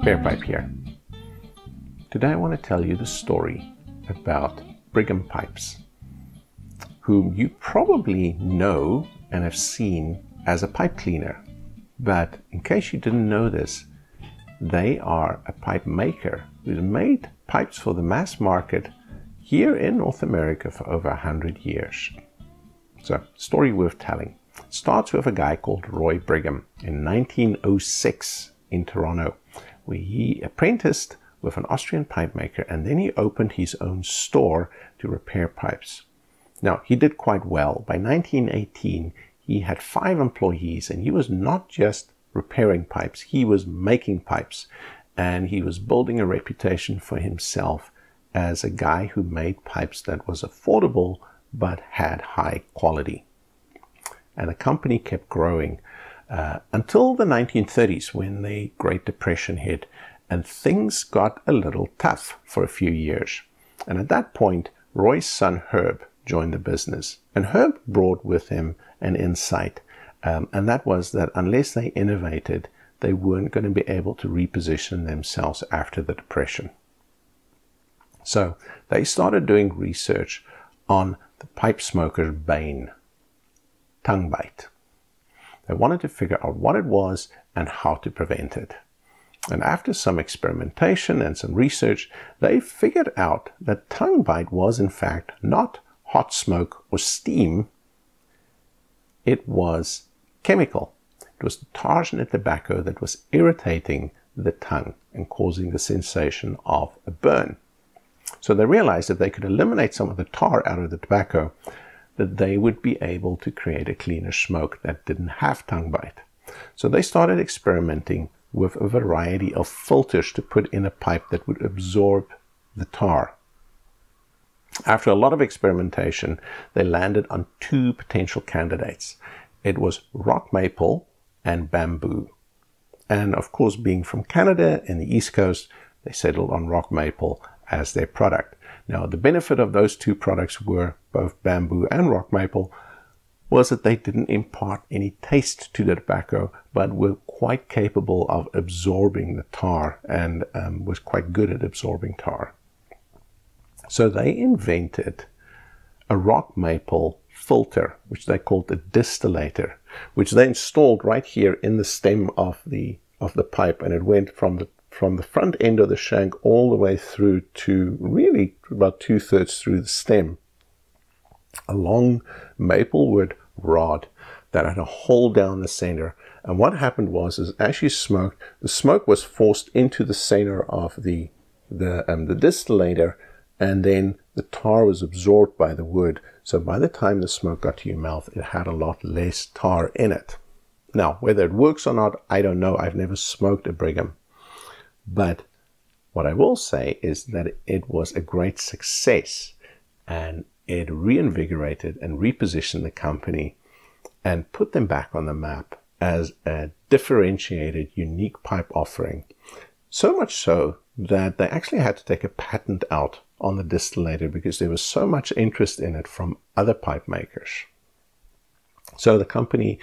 Barepipe here. Today I want to tell you the story about Brigham pipes, whom you probably know and have seen as a pipe cleaner. But in case you didn't know this, they are a pipe maker who's made pipes for the mass market here in North America for over 100 years. So, story worth telling. It starts with a guy called Roy Brigham in 1906 in Toronto, where he apprenticed with an Austrian pipe maker, and then he opened his own store to repair pipes. Now, he did quite well. By 1918, he had 5 employees, and he was not just repairing pipes, he was making pipes, and he was building a reputation for himself as a guy who made pipes that was affordable but had high quality. And the company kept growing until the 1930s, when the Great Depression hit and things got a little tough for a few years. And at that point, Roy's son Herb joined the business. And Herb brought with him an insight, and that was that unless they innovated, they weren't going to be able to reposition themselves after the Depression. So they started doing research on the pipe smoker's bane, tongue bite. They wanted to figure out what it was and how to prevent it. And after some experimentation and some research, they figured out that tongue bite was in fact not hot smoke or steam. It was chemical. It was the tar in the tobacco that was irritating the tongue and causing the sensation of a burn. So they realized that they could eliminate some of the tar out of the tobacco, that they would be able to create a cleaner smoke that didn't have tongue bite. So they started experimenting with a variety of filters to put in a pipe that would absorb the tar. After a lot of experimentation, they landed on 2 potential candidates. It was rock maple and bamboo. And of course, being from Canada and the East Coast, they settled on rock maple as their product. Now, the benefit of those 2 products were both bamboo and rock maple was that they didn't impart any taste to the tobacco, but were quite capable of absorbing the tar and was quite good at absorbing tar. So they invented a rock maple filter, which they called the distillator, which they installed right here in the stem of the pipe, and it went from the front end of the shank all the way through to really about 2/3 through the stem. A long maple wood rod that had a hole down the center. And what happened was, as you smoked, the smoke was forced into the center of the distillator, and then the tar was absorbed by the wood. So by the time the smoke got to your mouth, it had a lot less tar in it. Now, whether it works or not, I don't know. I've never smoked a Brigham. But what I will say is that it was a great success, and it reinvigorated and repositioned the company and put them back on the map as a differentiated, unique pipe offering. So much so that they actually had to take a patent out on the distillator because there was so much interest in it from other pipe makers. So the company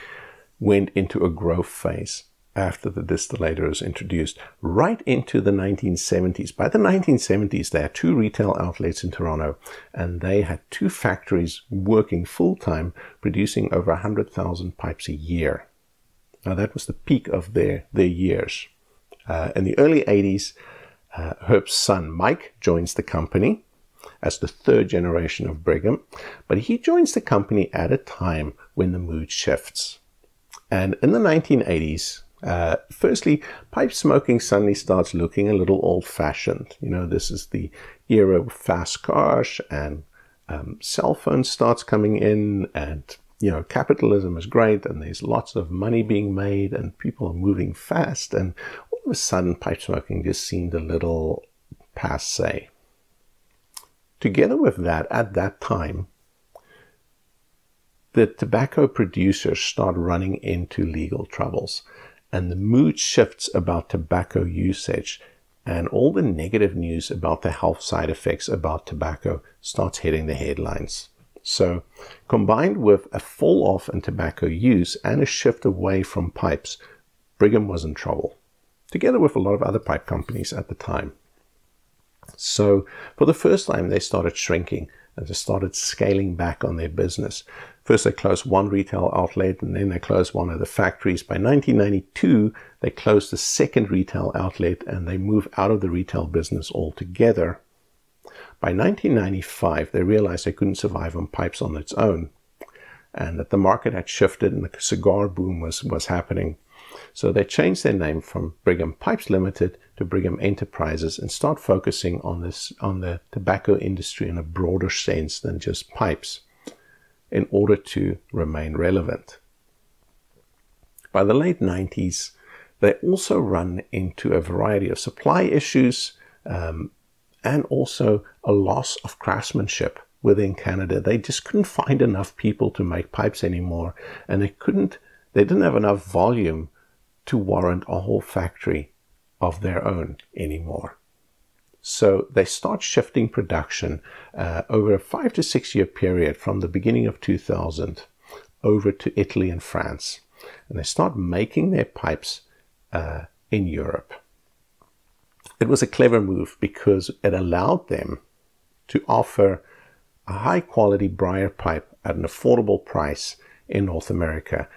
went into a growth phase after the distillator was introduced, right into the 1970s. By the 1970s, they had 2 retail outlets in Toronto, and they had 2 factories working full-time, producing over 100,000 pipes a year. Now, that was the peak of their years. In the early 80s, Herb's son, Mike, joins the company as the 3rd generation of Brigham, but he joins the company at a time when the mood shifts. And in the 1980s, firstly, pipe smoking suddenly starts looking a little old-fashioned. You know, this is the era of fast cars, and cell phones starts coming in, and, you know, capitalism is great, and there's lots of money being made, and people are moving fast, and all of a sudden, pipe smoking just seemed a little passé. Together with that, at that time, the tobacco producers start running into legal troubles. And the mood shifts about tobacco usage, and all the negative news about the health side effects about tobacco starts hitting the headlines. So combined with a fall off in tobacco use and a shift away from pipes, Brigham was in trouble. together with a lot of other pipe companies at the time. So for the first time, they started shrinking and they started scaling back on their business. First, they closed one retail outlet, and then they closed one of the factories. By 1992, they closed the second retail outlet, and they moved out of the retail business altogether. By 1995, they realized they couldn't survive on pipes on its own, and that the market had shifted and the cigar boom was happening. So they changed their name from Brigham Pipes Limited to Brigham Enterprises and start focusing on the tobacco industry in a broader sense than just pipes, in order to remain relevant. By the late 90s, they also run into a variety of supply issues and also a loss of craftsmanship within Canada. They just couldn't find enough people to make pipes anymore, and they didn't have enough volume to warrant a whole factory of their own anymore. So they start shifting production over a 5 to 6 year period from the beginning of 2000 over to Italy and France. And they start making their pipes in Europe. It was a clever move because it allowed them to offer a high quality briar pipe at an affordable price in North America,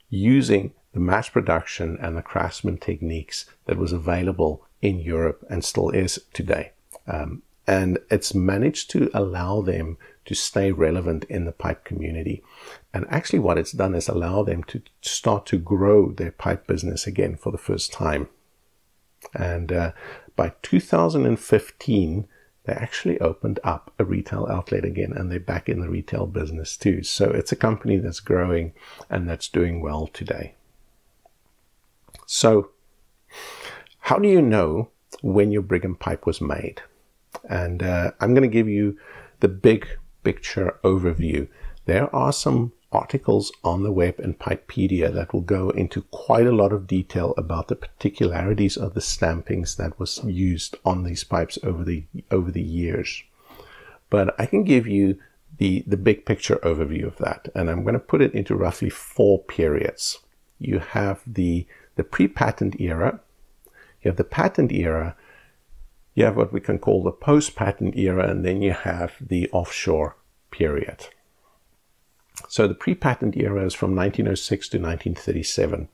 using the mass production and the craftsman techniques that was available in Europe and still is today. And it's managed to allow them to stay relevant in the pipe community. And actually what it's done is allow them to start to grow their pipe business again for the first time. And by 2015, they actually opened up a retail outlet again, and they're back in the retail business too. So it's a company that's growing and that's doing well today. So how do you know when your Brigham pipe was made? And I'm going to give you the big picture overview. There are some articles on the web and Pipepedia that will go into quite a lot of detail about the particularities of the stampings that was used on these pipes over the years. But I can give you the big picture overview of that, and I'm going to put it into roughly 4 periods. You have the pre-patent era, you have the patent era, you have what we can call the post-patent era, and then you have the offshore period. So the pre-patent era is from 1906 to 1937.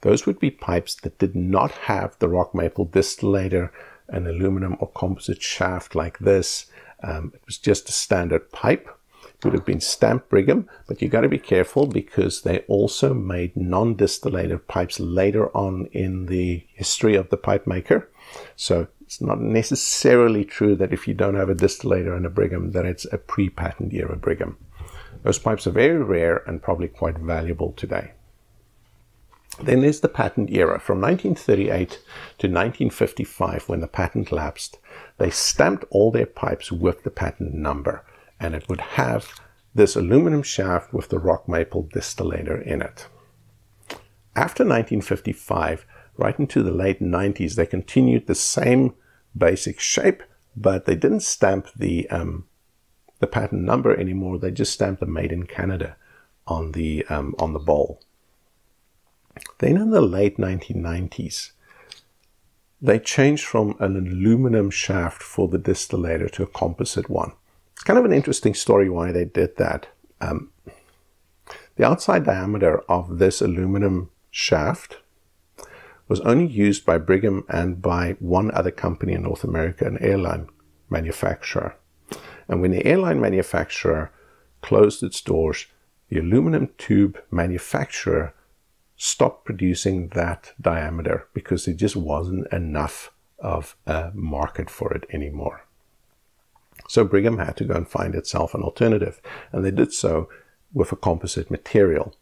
Those would be pipes that did not have the rock maple distillator, an aluminum or composite shaft like this. It was just a standard pipe. It would have been stamped Brigham, but you got to be careful because they also made non-distillated pipes later on in the history of the pipe maker. So it's not necessarily true that if you don't have a distillator and a Brigham, that it's a pre-patent era Brigham. Those pipes are very rare and probably quite valuable today. Then there's the patent era. From 1938 to 1955, when the patent lapsed, they stamped all their pipes with the patent number, and it would have this aluminum shaft with the rock maple distillator in it. After 1955, right into the late 90s, they continued the same basic shape, but they didn't stamp the patent number anymore. They just stamped the Made in Canada on the bowl. Then in the late 1990s, they changed from an aluminum shaft for the distillator to a composite one. It's kind of an interesting story why they did that. The outside diameter of this aluminum shaft was only used by Brigham and by one other company in North America, an airline manufacturer. And when the airline manufacturer closed its doors, the aluminum tube manufacturer stopped producing that diameter because there just wasn't enough of a market for it anymore. So Brigham had to go and find itself an alternative, and they did so with a composite material.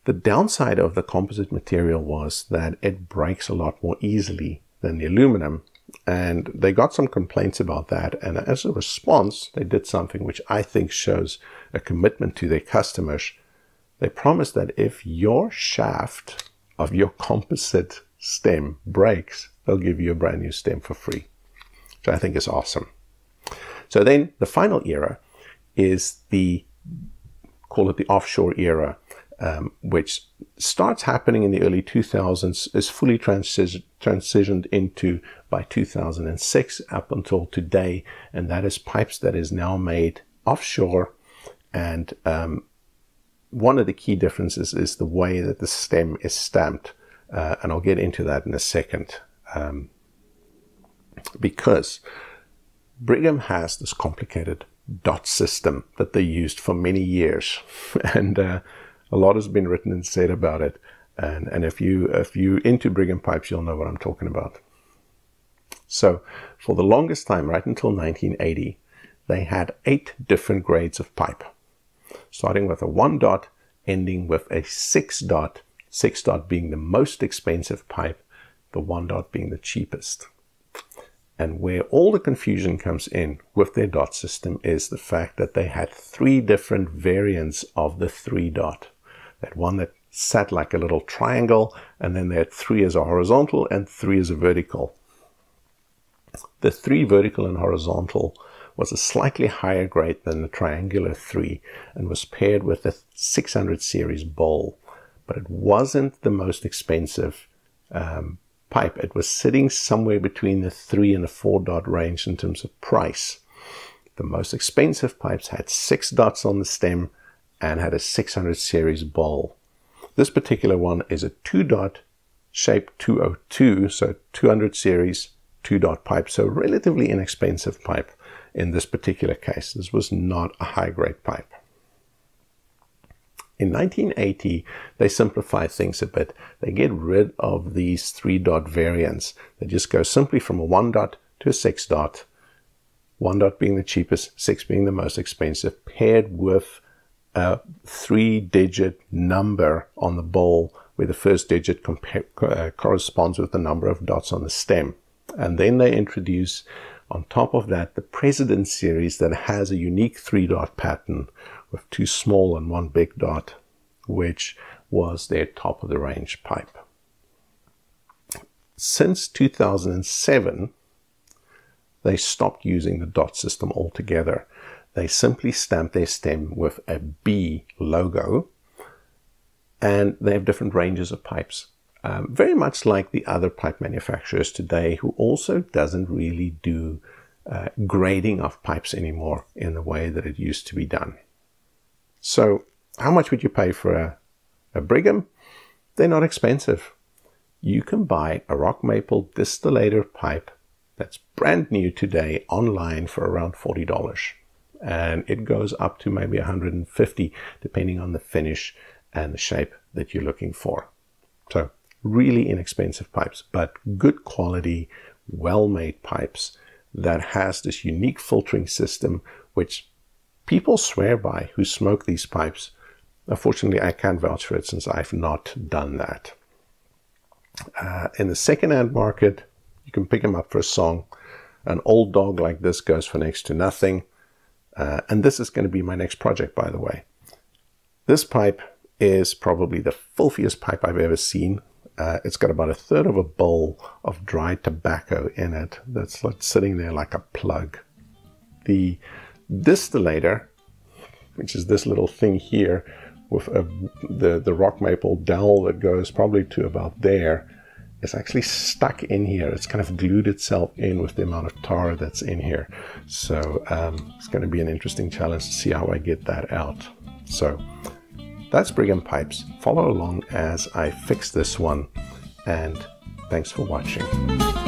The downside of the composite material was that it breaks a lot more easily than the aluminum, and they got some complaints about that, and as a response they did something which I think shows a commitment to their customers. They promised that if your shaft of your composite stem breaks, they'll give you a brand new stem for free, which I think is awesome. So then the final era is call it the offshore era. which starts happening in the early 2000s, is fully transitioned into by 2006 up until today, and that is pipes that is now made offshore. And one of the key differences is the way that the stem is stamped, and I'll get into that in a second, because Brigham has this complicated dot system that they used for many years, and a lot has been written and said about it. And if you into Brigham pipes, you'll know what I'm talking about. So for the longest time, right until 1980, they had 8 different grades of pipe, starting with a 1 dot, ending with a 6 dot, 6 dot being the most expensive pipe, the 1 dot being the cheapest. And where all the confusion comes in with their dot system is the fact that they had 3 different variants of the 3 dot. That one that sat like a little triangle, and then they had 3 as a horizontal and 3 as a vertical. The 3 vertical and horizontal was a slightly higher grade than the triangular 3 and was paired with a 600 series bowl, but it wasn't the most expensive pipe. It was sitting somewhere between the 3 and the 4 dot range in terms of price. The most expensive pipes had 6 dots on the stem and had a 600 series bowl. This particular one is a 2 dot shape 202, so 200 series 2 dot pipe, so relatively inexpensive pipe in this particular case. This was not a high grade pipe. In 1980, they simplify things a bit. They get rid of these 3 dot variants. They just go simply from a 1 dot to a 6 dot. 1 dot being the cheapest, 6 being the most expensive, paired with a 3-digit number on the bowl, where the first digit corresponds with the number of dots on the stem. And then they introduce, on top of that, the President series that has a unique 3 dot pattern with 2 small and 1 big dot, which was their top of the range pipe. Since 2007, they stopped using the dot system altogether. They simply stamp their stem with a B logo, and they have different ranges of pipes. Very much like the other pipe manufacturers today, who also doesn't really do grading of pipes anymore in the way that it used to be done. So how much would you pay for a Brigham? They're not expensive. You can buy a rock maple distillator pipe that's brand new today online for around $40. And it goes up to maybe $150 depending on the finish and the shape that you're looking for. So really inexpensive pipes, but good quality, well-made pipes that has this unique filtering system, which people swear by who smoke these pipes. Unfortunately, I can't vouch for it since I've not done that. In the second-hand market, you can pick them up for a song. An old dog like this goes for next to nothing. And this is going to be my next project, by the way. This pipe is probably the filthiest pipe I've ever seen. It's got about 1/3 of a bowl of dried tobacco in it that's like sitting there like a plug. The distillator, which is this little thing here with the rock maple dowel that goes probably to about there, is actually stuck in here. It's kind of glued itself in with the amount of tar that's in here. So it's going to be an interesting challenge to see how I get that out. So that's Brigham pipes. Follow along as I fix this one, and thanks for watching.